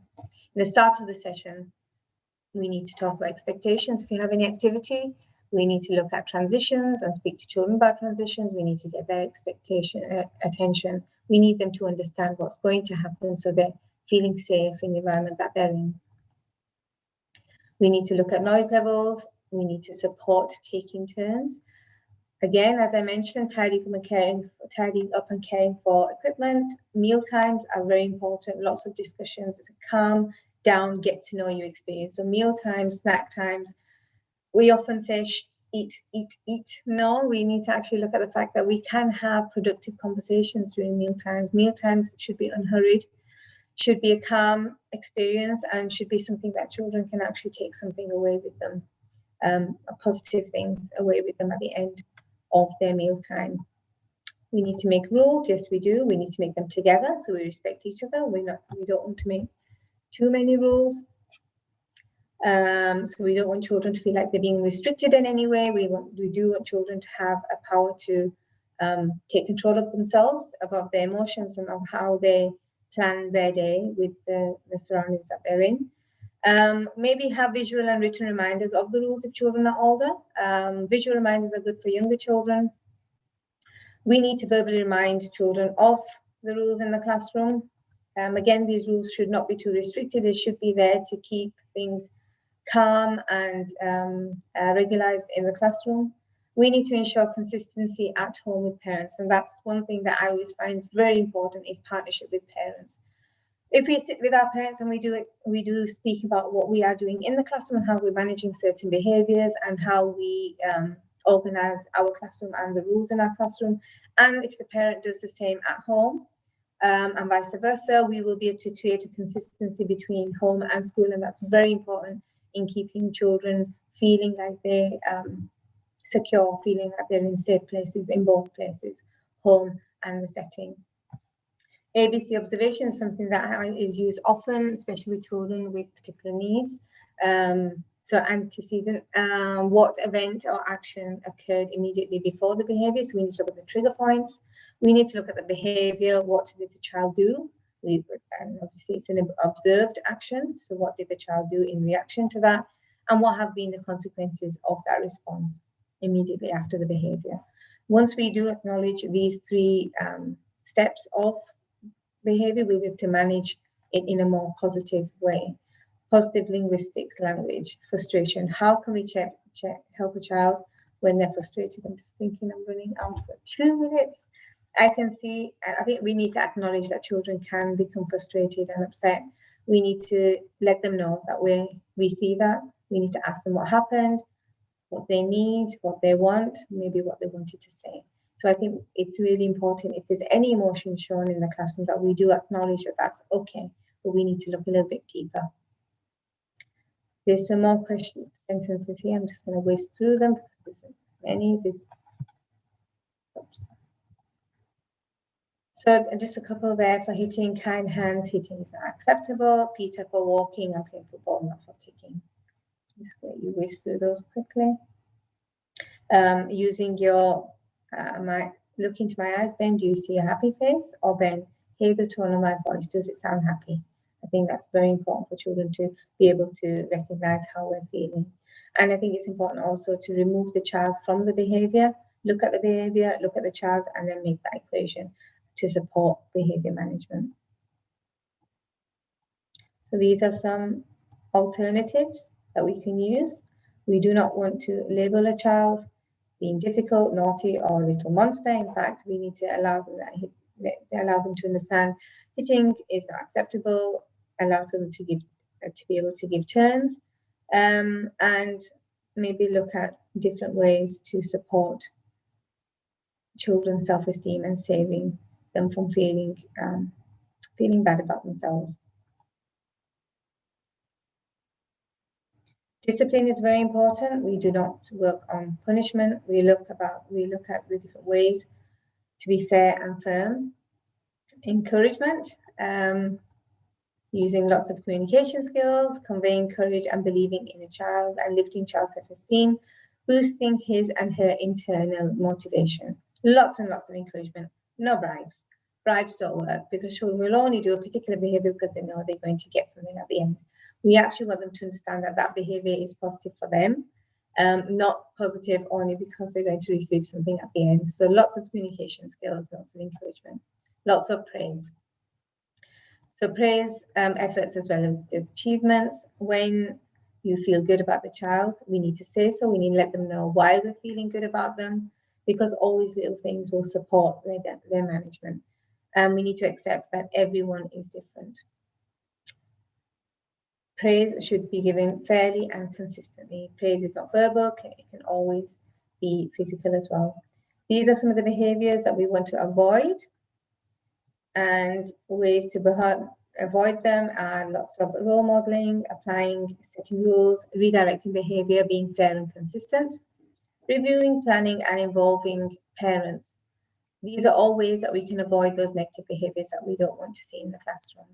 In the start of the session, we need to talk about expectations. If you have any activity, we need to look at transitions and speak to children about transitions. We need to get their attention. We need them to understand what's going to happen so they're feeling safe in the environment that they're in. We need to look at noise levels. We need to support taking turns. Again, as I mentioned, tidying up and caring for equipment. Meal times are very important. Lots of discussions. It's a calm down, get to know you experience. So meal times, snack times, we often say, eat, eat, eat. No, we need to actually look at the fact that we can have productive conversations during mealtimes. Mealtimes should be unhurried, should be a calm experience, and should be something that children can actually take something away with them, positive things away with them at the end of their mealtime. We need to make rules. Yes, we do. We need to make them together so we respect each other. We don't want to make too many rules. So we don't want children to feel like they're being restricted in any way. We do want children to have a power to take control of themselves, of their emotions, and of how they plan their day with the surroundings that they're in. Maybe have visual and written reminders of the rules if children are older. Visual reminders are good for younger children. We need to verbally remind children of the rules in the classroom. Again, these rules should not be too restricted. They should be there to keep things calm and regularized in the classroom. We need to ensure consistency at home with parents. And that's one thing that I always find is very important, is partnership with parents. If we sit with our parents and we do speak about what we are doing in the classroom and how we're managing certain behaviors and how we organize our classroom and the rules in our classroom. And if the parent does the same at home, and vice versa, we will be able to create a consistency between home and school. And that's very important in keeping children feeling like they're secure, feeling like they're in safe places in both places, home and the setting. ABC observation is something that is used often, especially with children with particular needs. So antecedent, what event or action occurred immediately before the behavior. So we need to look at the trigger points. We need to look at the behavior. What did the child do? And obviously it's an observed action. So what did the child do in reaction to that? And what have been the consequences of that response immediately after the behavior? Once we do acknowledge these three steps of behavior, we'll be able to manage it in a more positive way. Positive linguistics, language, frustration. How can we help a child when they're frustrated? I'm just thinking I'm running out for 2 minutes. I think we need to acknowledge that children can become frustrated and upset. We need to let them know that we see that. We need to ask them what happened, what they need, what they want, maybe what they wanted to say. So I think it's really important, if there's any emotion shown in the classroom, that we do acknowledge that that's okay, but we need to look a little bit deeper. There's some more sentences here. I'm just going to whiz through them because there's many. Oops. So just a couple there for hitting. Kind hands, hitting is not acceptable. Peter for walking and playing football, not for kicking. Just let you whiz through those quickly. Using your look into my eyes, Ben, do you see a happy face? Or Ben, hear the tone of my voice, does it sound happy? I think that's very important for children to be able to recognize how we're feeling. And I think it's important also to remove the child from the behavior, look at the behavior, look at the child, and then make that equation to support behavior management. So these are some alternatives that we can use. We do not want to label a child being difficult, naughty, or a little monster. In fact, we need to allow them to understand hitting is not acceptable, allow them to be able to give turns, and maybe look at different ways to support children's self-esteem and saving them from feeling bad about themselves. Discipline is very important. We do not work on punishment. We look at the different ways to be fair and firm. Encouragement, using lots of communication skills, conveying courage and believing in a child, and lifting child's self-esteem, boosting his and her internal motivation. Lots and lots of encouragement. No bribes. Bribes don't work because children will only do a particular behavior because they know they're going to get something at the end. We actually want them to understand that behavior is positive for them, not positive only because they're going to receive something at the end. So lots of communication skills, lots of encouragement, lots of praise. So praise efforts as well as achievements. When you feel good about the child, we need to say so. We need to let them know why we're feeling good about them, because all these little things will support their management. And we need to accept that everyone is different. Praise should be given fairly and consistently. Praise is not verbal, it can always be physical as well. These are some of the behaviors that we want to avoid, and ways to avoid them are lots of role modeling, applying, setting rules, redirecting behavior, being fair and consistent, reviewing, planning, and involving parents. These are all ways that we can avoid those negative behaviors that we don't want to see in the classroom.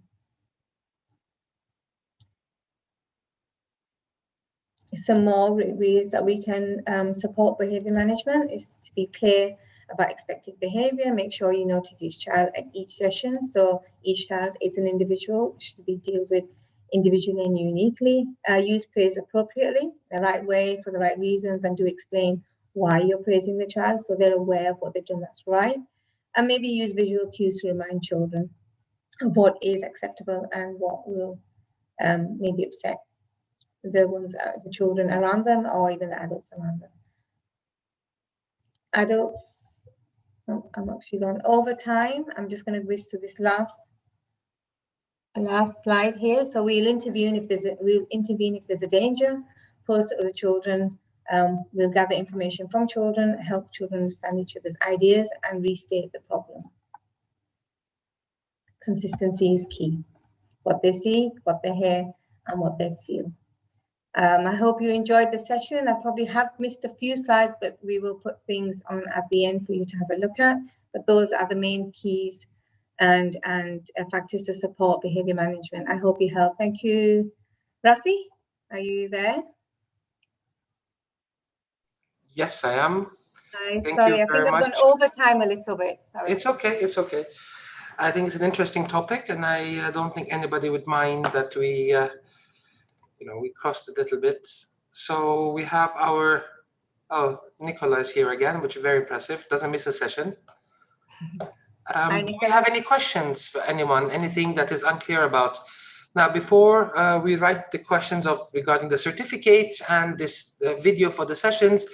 Some more ways that we can support behavior management is to be clear about expected behavior. Make sure you notice each child at each session. So each child is an individual, should be dealt with individually and uniquely. Use praise appropriately, the right way, for the right reasons, and do explain why you're praising the child so they're aware of what they've done that's right. And maybe use visual cues to remind children of what is acceptable and what will maybe upset the children around them, or even the adults around them. Adults, I'm actually going over time. I'm just going to whisk to this last slide here. So we'll intervene if there's a danger posed to other children. We'll gather information from children, help children understand each other's ideas, and restate the problem. Consistency is key. What they see, what they hear, and what they feel. I hope you enjoyed the session. I probably have missed a few slides, but we will put things on at the end for you to have a look at. But those are the main keys and factors to support behavior management. I hope you help. Thank you. Rafi, are you there? Yes, I am. Hi, Thank sorry, you I very think I've much. gone over time a little bit. Sorry. It's okay. It's okay. I think it's an interesting topic, and I don't think anybody would mind that we, we crossed a little bit. So we have our, Nicola is here again, which is very impressive. Doesn't miss a session. Do we have any questions for anyone? Anything that is unclear about? Now, before we write the questions regarding the certificates and this video for the sessions,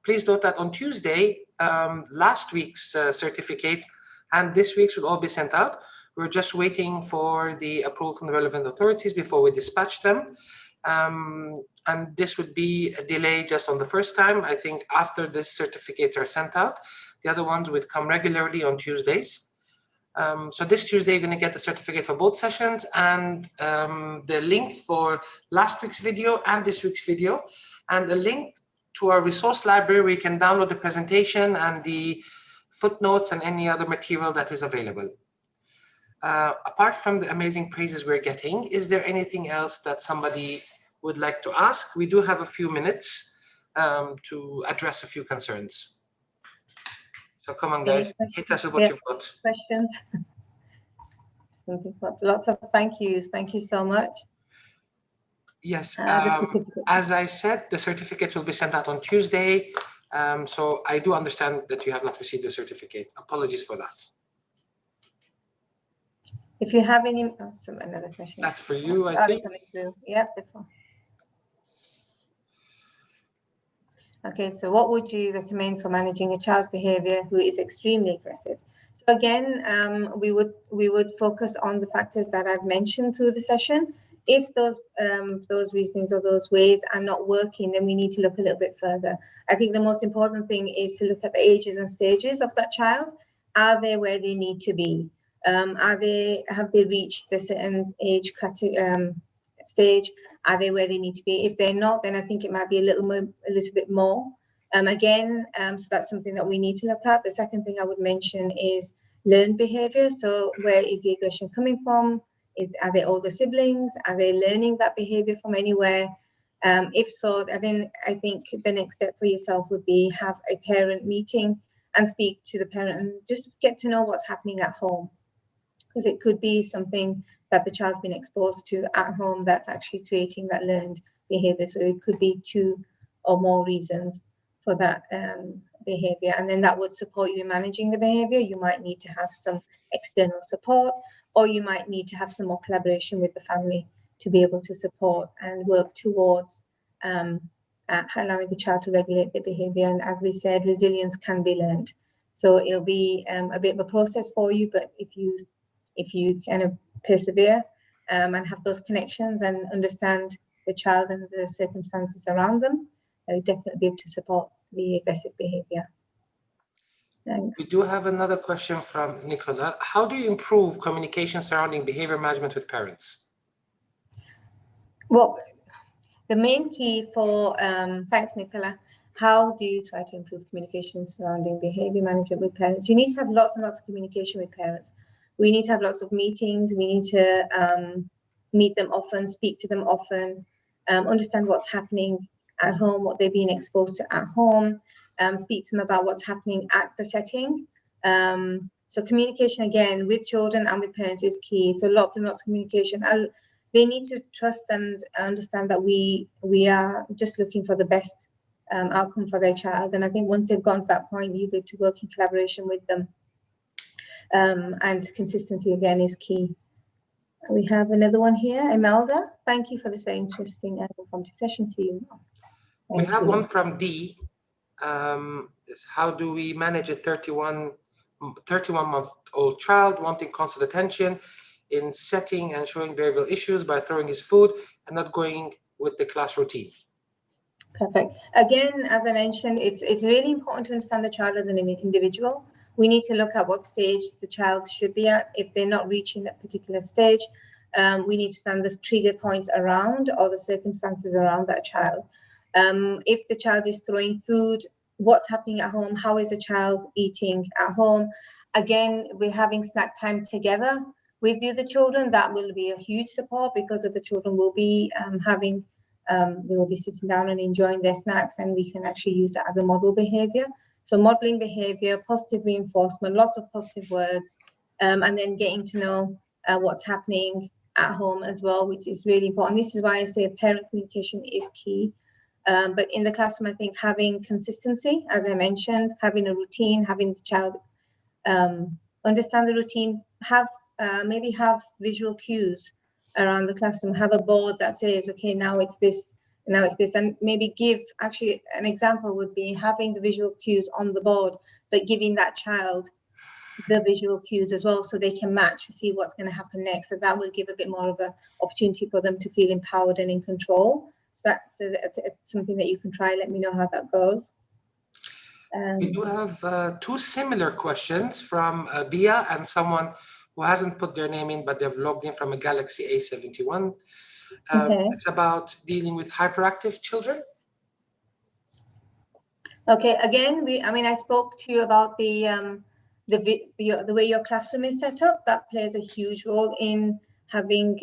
please note that on Tuesday, last week's certificate and this week's will all be sent out. We're just waiting for the approval from the relevant authorities before we dispatch them. And this would be a delay just on the first time. I think after the certificates are sent out, the other ones would come regularly on Tuesdays. So this Tuesday, you're going to get the certificate for both sessions and the link for last week's video and this week's video, and a link to our resource library where you can download the presentation and the footnotes and any other material that is available. Apart from the amazing praises we're getting, is there anything else that somebody would like to ask? We do have a few minutes to address a few concerns. So come on, guys, hit us with what you've got. Questions? Lots of thank yous. Thank you so much. Yes, as I said, the certificates will be sent out on Tuesday. So I do understand that you have not received the certificate. Apologies for that. If you have any, another question. That's for you, I think. Yeah, before. Okay, so what would you recommend for managing a child's behavior who is extremely aggressive? So again, we would focus on the factors that I've mentioned through the session. If those reasonings or those ways are not working, then we need to look a little bit further. I think the most important thing is to look at the ages and stages of that child. Are they where they need to be? Have they reached the certain age stage? Are they where they need to be? If they're not, then I think it might be a little bit more. So that's something that we need to look at. The second thing I would mention is learned behavior. So where is the aggression coming from? Are they older siblings? Are they learning that behavior from anywhere? If so, then I think the next step for yourself would be have a parent meeting and speak to the parent and just get to know what's happening at home. Because it could be something that the child's been exposed to at home that's actually creating that learned behavior. So it could be two or more reasons for that behavior. And then that would support you in managing the behavior. You might need to have some external support, or you might need to have some more collaboration with the family to be able to support and work towards allowing the child to regulate their behavior. And as we said, resilience can be learned. So it'll be a bit of a process for you, but if you kind of persevere and have those connections and understand the child and the circumstances around them, I would definitely be able to support the aggressive behavior. Thanks. We do have another question from Nicola. How do you improve communication surrounding behavior management with parents? Well, the main key for, thanks, Nicola. How do you try to improve communication surrounding behavior management with parents? You need to have lots and lots of communication with parents. We need to have lots of meetings. We need to meet them often, speak to them often, understand what's happening at home, what they're being exposed to at home, speak to them about what's happening at the setting. So communication, again, with children and with parents is key. So lots and lots of communication. They need to trust and understand that we are just looking for the best outcome for their child. And I think once they've gone to that point, you get to work in collaboration with them. And consistency, again, is key. We have another one here, Imelda. Thank you for this very interesting and informative session. See you. We have one from D. Is how do we manage a 31-month-old child wanting constant attention in setting and showing behavioral issues by throwing his food and not going with the class routine? Perfect. Again, as I mentioned, it's really important to understand the child as an individual. We need to look at what stage the child should be at. If they're not reaching that particular stage, we need to understand the trigger points around or the circumstances around that child. If the child is throwing food, what's happening at home? How is the child eating at home? Again, we're having snack time together with the other children. That will be a huge support because the children will be they will be sitting down and enjoying their snacks, and we can actually use that as a model behavior. So modeling behavior, positive reinforcement, lots of positive words, and then getting to know what's happening at home as well, which is really important. This is why I say parent communication is key. But in the classroom, I think having consistency, as I mentioned, having a routine, having the child understand the routine, maybe have visual cues around the classroom, have a board that says, okay, now it's this, and maybe give, actually an example would be having the visual cues on the board, but giving that child the visual cues as well so they can match, see what's going to happen next. So that will give a bit more of an opportunity for them to feel empowered and in control. So that's something that you can try. Let me know how that goes. We do have two similar questions from Bia and someone who hasn't put their name in, but they've logged in from a Galaxy A71. Okay. It's about dealing with hyperactive children. Okay. Again, I spoke to you about the way your classroom is set up. That plays a huge role in having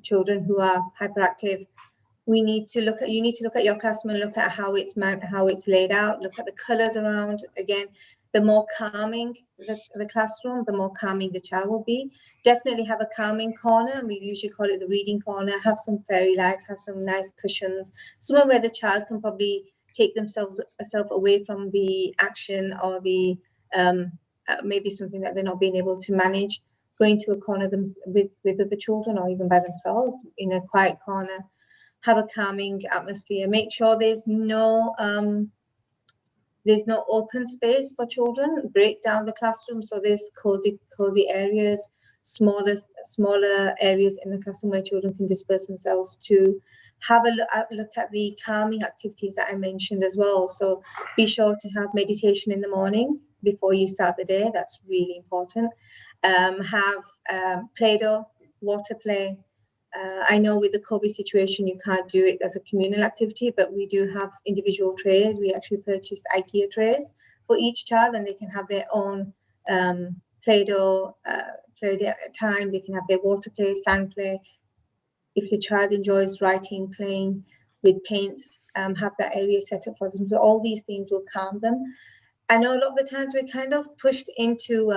children who are hyperactive. You need to look at your classroom and look at how it's laid out. Look at the colors around. Again, the more calming the classroom, the more calming the child will be. Definitely have a calming corner. We usually call it the reading corner. Have some fairy lights, have some nice cushions, somewhere where the child can probably take themselves away from the action or the maybe something that they're not being able to manage. Going to a corner with other children or even by themselves in a quiet corner. Have a calming atmosphere. Make sure there's no open space for children. Break down the classroom so there's cozy areas, smaller areas in the classroom where children can disperse themselves to. Have a look at the calming activities that I mentioned as well. So be sure to have meditation in the morning before you start the day. That's really important. Have Play-Doh, water play. I know with the COVID situation, you can't do it as a communal activity, but we do have individual trays. We actually purchased IKEA trays for each child, and they can have their own Play-Doh play time. They can have their water play, sand play. If the child enjoys writing, playing with paints, have that area set up for them. So all these things will calm them. I know a lot of the times we're kind of pushed into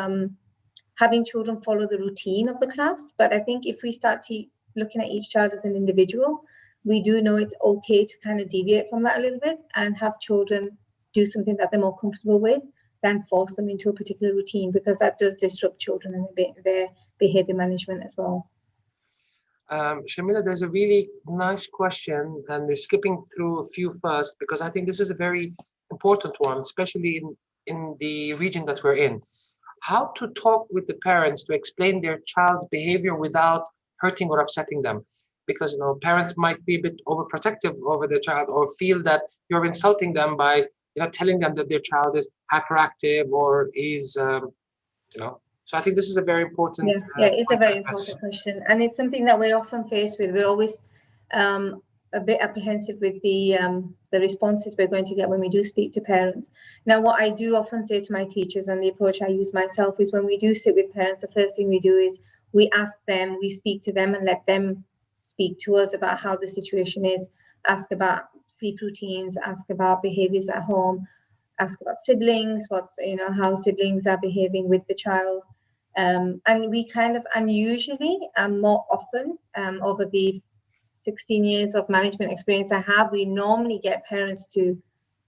having children follow the routine of the class, but I think if we start looking at each child as an individual, we do know it's okay to kind of deviate from that a little bit and have children do something that they're more comfortable with than force them into a particular routine, because that does disrupt children and their behavior management as well. Shamila, there's a really nice question, and we're skipping through a few first because I think this is a very important one, especially in the region that we're in. How to talk with the parents to explain their child's behavior without hurting or upsetting them. Because parents might be a bit overprotective over their child, or feel that you're insulting them by telling them that their child is hyperactive or is So I think this is a very important. Yeah, it's a point to very address. important question, and it's something that we're often faced with. We're always a bit apprehensive with the responses we're going to get when we do speak to parents. Now, what I do often say to my teachers, and the approach I use myself, is when we do sit with parents, the first thing we do is we ask them, we speak to them, and let them speak to us about how the situation is. Ask about sleep routines, ask about behaviors at home, ask about siblings, how siblings are behaving with the child. And we usually, more often, over the 16 years of management experience I have, we normally get parents to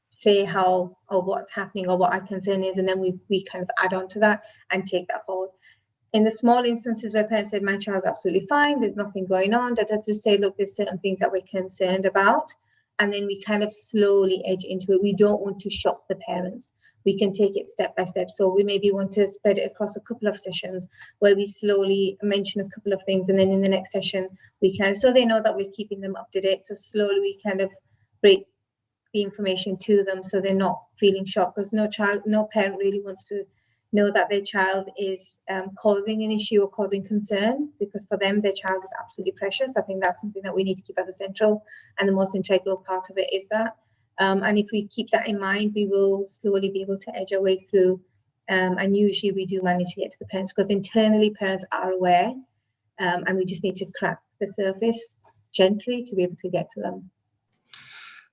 say how or what's happening or what our concern is, and then we kind of add on to that and take that forward. In the small instances where parents said, my child's absolutely fine, there's nothing going on, that I just say, look, there's certain things that we're concerned about. And then we kind of slowly edge into it. We don't want to shock the parents. We can take it step by step. So we maybe want to spread it across a couple of sessions where we slowly mention a couple of things. And then in the next session, so they know that we're keeping them up to date. So slowly we kind of break the information to them so they're not feeling shocked, because no parent really wants to know that their child is causing an issue or causing concern, because for them, their child is absolutely precious. I think that's something that we need to keep at the central and the most integral part of it is that. And if we keep that in mind, we will slowly be able to edge our way through. And usually we do manage to get to the parents, because internally parents are aware, and we just need to crack the surface gently to be able to get to them.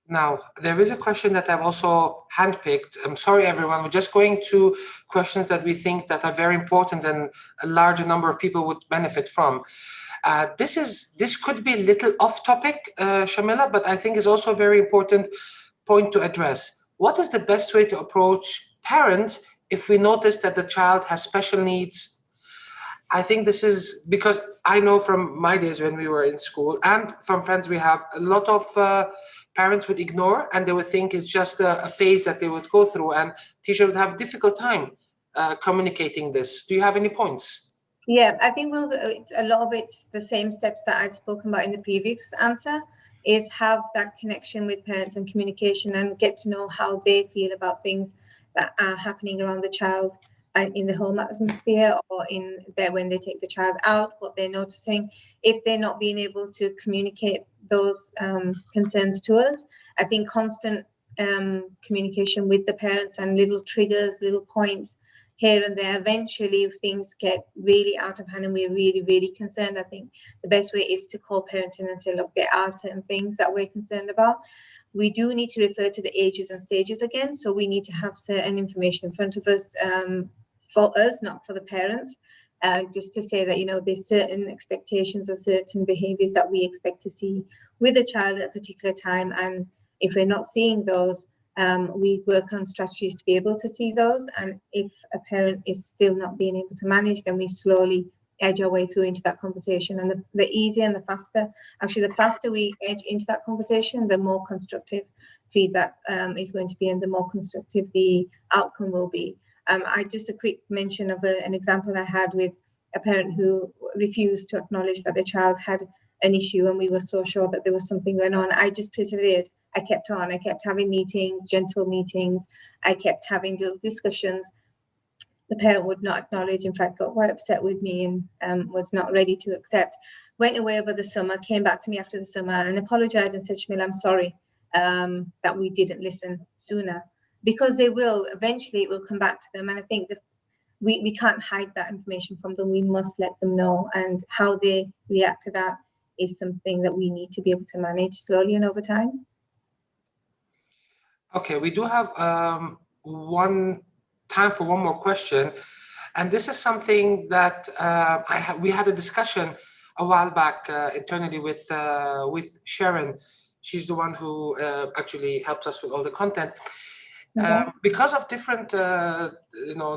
Now, there is a question that I've also handpicked. I'm sorry, everyone. We're just going to questions that we think that are very important and a larger number of people would benefit from. This could be a little off topic, Shamila, but I think is also a very important point to address. What is the best way to approach parents if we notice that the child has special needs? I think this is because I know from my days when we were in school and from friends we have, a lot of parents would ignore, and they would think it's just a phase that they would go through, and teacher would have a difficult time communicating this. Do you have any points? Yeah, I think a lot of it's the same steps that I've spoken about in the previous answer, is have that connection with parents and communication, and get to know how they feel about things that are happening around the child and in the home atmosphere, or when they take the child out, what they're noticing. If they're not being able to communicate those concerns to us, I think constant communication with the parents and little triggers, little points here and there, eventually if things get really out of hand and we're really, really concerned, I think the best way is to call parents in and say, look, there are certain things that we're concerned about. We do need to refer to the ages and stages again. So we need to have certain information in front of us, for us, not for the parents, just to say that, there's certain expectations or certain behaviors that we expect to see with a child at a particular time. And if we're not seeing those, we work on strategies to be able to see those. And if a parent is still not being able to manage, then we slowly edge our way through into that conversation. And the easier and the faster we edge into that conversation, the more constructive feedback is going to be, and the more constructive the outcome will be. Just a quick mention of an example I had with a parent who refused to acknowledge that their child had an issue, and we were so sure that there was something going on. I just persevered. I kept on. I kept having meetings, gentle meetings. I kept having little discussions. The parent would not acknowledge, in fact, got quite upset with me and was not ready to accept. Went away over the summer, came back to me after the summer and apologized and said, Shamila, I'm sorry that we didn't listen sooner. Because they will, eventually it will come back to them. And I think that we can't hide that information from them. We must let them know, and how they react to that is something that we need to be able to manage slowly and over time. Okay, we do have time for one more question. And this is something that we had a discussion a while back internally with Sharon. She's the one who actually helps us with all the content. Because of different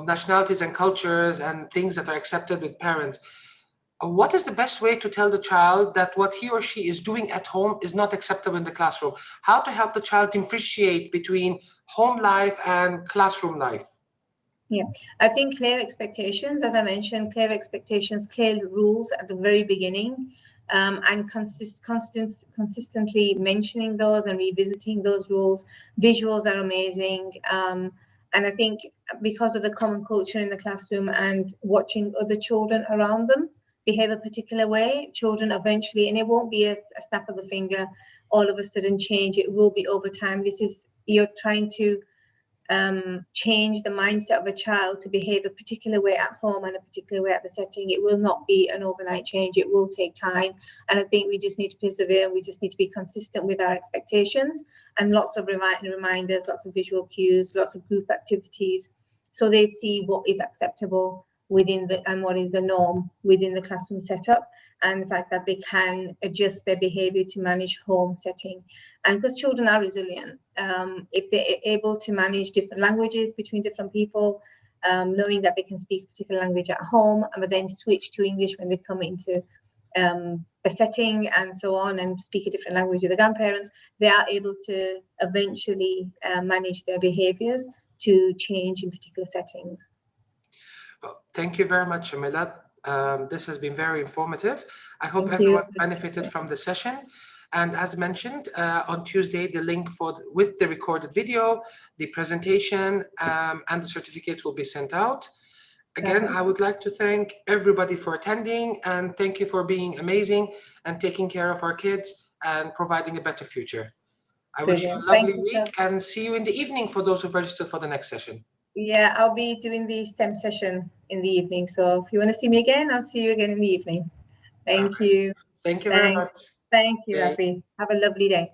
nationalities and cultures and things that are accepted with parents, what is the best way to tell the child that what he or she is doing at home is not acceptable in the classroom? How to help the child differentiate between home life and classroom life? Yeah, I think clear expectations, as I mentioned, clear expectations, clear rules at the very beginning, and consistently mentioning those and revisiting those rules. Visuals are amazing. And I think because of the common culture in the classroom and watching other children around them behave a particular way, children eventually, and it won't be a snap of the finger, all of a sudden change. It will be over time. You're trying to change the mindset of a child to behave a particular way at home and a particular way at the setting. It will not be an overnight change. It will take time. And I think we just need to persevere. We just need to be consistent with our expectations, and lots of reminders, lots of visual cues, lots of group activities, so they see what is acceptable within and what is the norm within the classroom setup, and the fact that they can adjust their behavior to manage home setting. And because children are resilient, if they're able to manage different languages between different people, knowing that they can speak a particular language at home, but then switch to English when they come into a setting and so on, and speak a different language with the grandparents, they are able to eventually manage their behaviors to change in particular settings. Well, thank you very much, Shamila. This has been very informative. I hope everyone benefited from the session. And as mentioned, on Tuesday, the link with the recorded video, the presentation, and the certificates will be sent out. Again, I would like to thank everybody for attending, and thank you for being amazing and taking care of our kids and providing a better future. I wish you a lovely week, and see you in the evening for those who've registered for the next session. Yeah, I'll be doing the STEM session in the evening. So if you want to see me again, I'll see you again in the evening. Thank you. Thank you very much. Thank you, Rafi. Have a lovely day.